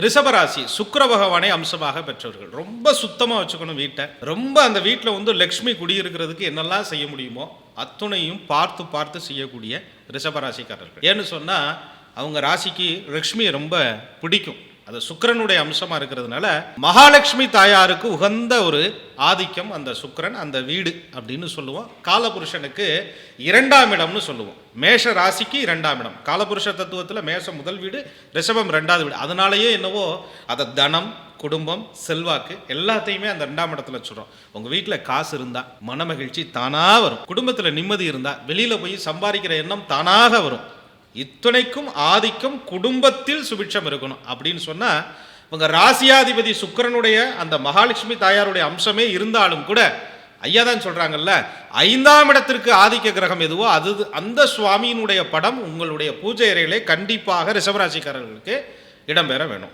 ரிஷபராசி சுக்கிர பகவானை அம்சமாக பெற்றவர்கள். ரொம்ப சுத்தமாக வச்சுக்கணும் வீட்டை. ரொம்ப அந்த வீட்டில் வந்து லக்ஷ்மி குடியிருக்கிறதுக்கு என்னெல்லாம் செய்ய முடியுமோ அத்துணையும் பார்த்து பார்த்து செய்யக்கூடிய ரிஷபராசிக்காரர்கள். ஏன்னு சொன்னால் அவங்க ராசிக்கு லக்ஷ்மியை ரொம்ப பிடிக்கும். அது சுக்கிரனுடைய அம்சமாக இருக்கிறதுனால மகாலட்சுமி தாயாருக்கு உகந்த ஒரு ஆதிக்கம் அந்த சுக்கிரன், அந்த வீடு அப்படின்னு சொல்லுவோம். காலபுருஷனுக்கு 2ஆம் இடம்னு சொல்லுவோம். மேஷ ராசிக்கு 2ஆம் இடம். காலபுருஷ தத்துவத்தில் மேஷம் முதல் வீடு, ரிஷபம் 2வது வீடு. அதனாலேயே என்னவோ அதை தனம், குடும்பம், செல்வாக்கு எல்லாத்தையுமே அந்த 2ஆம் இடத்துல சொல்கிறோம். உங்கள் வீட்டில் காசு இருந்தால் மன மகிழ்ச்சி தானாக வரும். குடும்பத்தில் நிம்மதி இருந்தால் வெளியில் போய் சம்பாதிக்கிற எண்ணம் தானாக வரும். இத்துணைக்கும் ஆதிக்கம் குடும்பத்தில் சுபிட்சம் இருக்கணும் அப்படின்னு சொன்னால் உங்கள் ராசியாதிபதி சுக்கிரனுடைய அந்த மகாலட்சுமி தாயாருடைய அம்சமே இருந்தாலும் கூட ஐயா தான் சொல்கிறாங்கல்ல, 5ஆம் இடத்திற்கு ஆதிக்க கிரகம் எதுவோ அது அந்த சுவாமியினுடைய படம் உங்களுடைய பூஜை அறையிலே கண்டிப்பாக ரிஷபராசிக்காரர்களுக்கு இடம்பெற வேணும்.